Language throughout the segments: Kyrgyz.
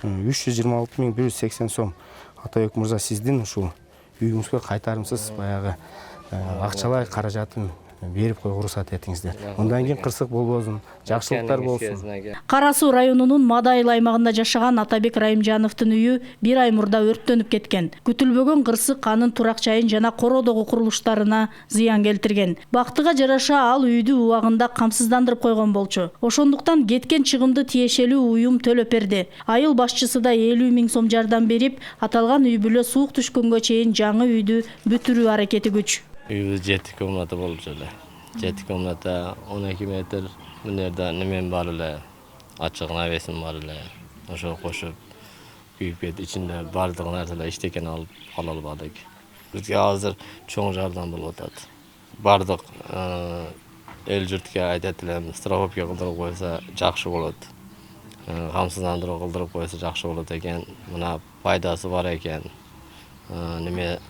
326.180 сом. Атабек мырза, сиздин ушул үйүңүзгө кайтарымсыз баягы акчалай каражатын берип койгуга уруксат этиңиздер. Мындан кийин кырсык болбосун, жакшылыктар болсун. Кара Суу районунун Мадайыл аймагында жашаган Атабек Райымжановдун үйү 1 ай мурда өрттөнүп кеткен. Күтүлбөгөн кырсык анын турак жайын жана кородогу курулуштарына зыян келтирген. Бактыга жараша ал үйдү убагында камсыздандырып койгон болчу. Ошондуктан кеткен чыгымды тиешелүү уюм төлөп берди. Айыл башчысы да 50.000 сом жардам берип, аталган үй бүлө суук түшкөнгө чейин жаңы үйдү бүтүрүү аракети күч. Үйбүз 7 комната болчу эле. 7 комната 12 метр мынерде немен бар эле. Ачык навесим бар эле. Ошо кошуп күйүп кетти. Ичинде бардык нерселер иштекен ала албадык. Бизге азыр чоң жардам болуп атат. Бардык эл журтка айтат элем, страховка кылдырып койсо жакшы болот. Камсыздандыруу кылдырып койсо жакшы болот экен. Мына пайдасы бар экен. Неме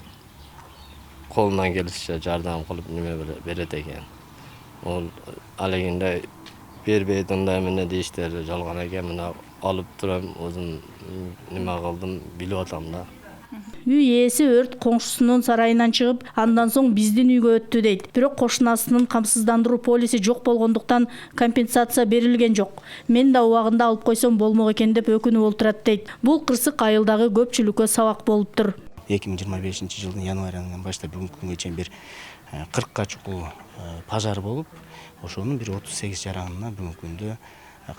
колунан келишинче жардам кылып неме берет экен. Ол алегинде бербейт, ындай эмне дейиштер жалган экен. Мына алып турам, өзүм неме кылдым, билип атам да. Үй ээси өрт коңшусунун сарайынан чыгып, андан соң биздин үйгө өттү дейт. Бирок кошунасынын камсыздандыруу полиси жок болгондуктан компенсация берилген жок. Мен да убагында алып койсом болмок экен деп өкүнүп олтурат дейт. Бул кырсык айылдагы көпчүлүккө сабак болуптур. 2025 жылдын январь айынан баштап бүгүнкү күнгө чейин бир 40ка чукул пожар болуп, ошонун бир 38 жаранына бүгүнкү күндө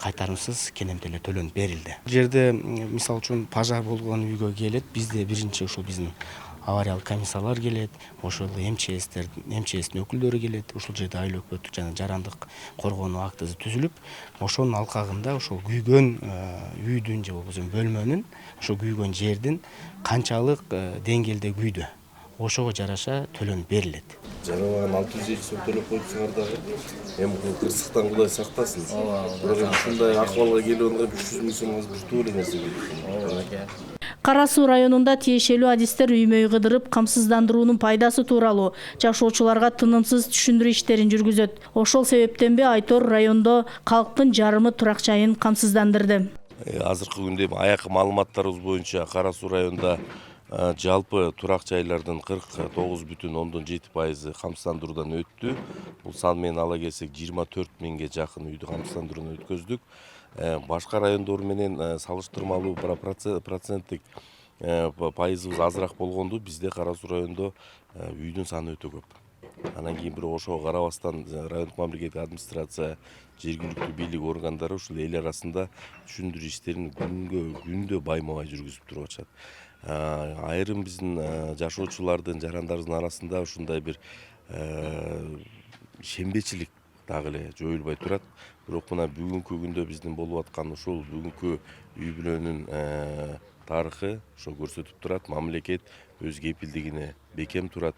кайтарымсыз кенемтелер төлөнүп берилди. Бул жерде мисалы үчүн пожар болгон үйгө келет, бизде биринчи ушул биздин авариялык комиссиялар келет, ошол МЧСтин өкүлдөрү келет. Ушул жерде айыл өкмөттүк жана жарандык коргонуу актысы түзүлүп, ошонун алкагында ошол күйгөн үйдүн же болбосо бөлмөнүн, ошол күйгөн жердин канчалык деңгээлде күйдү, ошого жараша төлөнүп берилет. Жарабаган 650 сом төлөп коюпсуңар дагы. Эми бул кырсыктан Кудай сактасын. Бирок ушундай акыбалга келгенде 300.000 сом аз бир эле нерсе келет. Кара Суу районунда тиешелүү адистер үймөй кыдырып, камсыздандыруунун пайдасы тууралуу жашоочуларга тынымсыз түшүндүрүү иштерин жүргүзөт. Ошол себептен Айтор райондо калктын жарымы турак жайын камсыздандырды. Азыркы күндө аякы маалыматтарыбыз боюнча Кара Суу районунда жалпы турак жайлардын 49,7% камсыздандыруудан өттү. Бул сан менен ала келсек 24.000ге жакын үйдү камсыздандыруудан өткөздүк. Башка райондор менен салыштырмалуу проценттик пайызыбыз азыраак болгондо бизде Кара Суу районунда үйдүн саны өтө көп. Анан кийин бирок ошого карабастан райондук мамлекеттик администрация, жергиликтүү бийлик органдары ушул эл арасында түшүндүрүү иштерин күндө байма-бай жүргүзүп туруп атышат. Айрым биздин жашоочулардын, жарандарыбыздын арасында ушундай бир шембечилик дагы эле жоюлбай турат. Бирок мына бүгүнкү күндө биздин болуп аткан ушул бүгүнкү үй бүлөнүн тарыхы ошо көрсөтүп турат. Мамлекет өз кепилдигине бекем турат.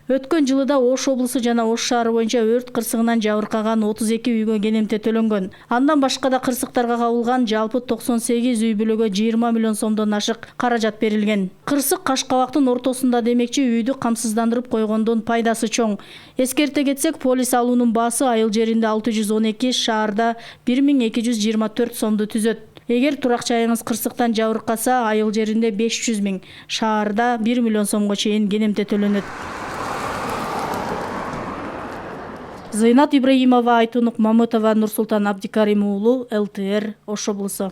Өткөн жылыда Ош облусу жана Ош шаары боюнча өрт кырсыгынан жабыркаган 32 үйгө кенемте төлөнгөн. Андан башка да кырсыктарга кабылган жалпы 98 үй бүлөгө 20 миллион сомдон ашык каражат берилген. Кырсык Кашкабактын ортосунда демекчи үйдү камсыздандырып койгондун пайдасы чоң. Эскерте кетсек, полис алуунун баасы айыл жеринде 612, шаарда 1224 сомду түзөт. Эгер турак жайыңыз кырсыктан жабыркаса, айыл жеринде 500.000, шаарда 1 миллион сомго чейин кенемте төлөнөт. Зайнат Ибраимова, Айтунук Мамытова, Нурсултан Абдикарим уулу, ЛТР, Ош облусу.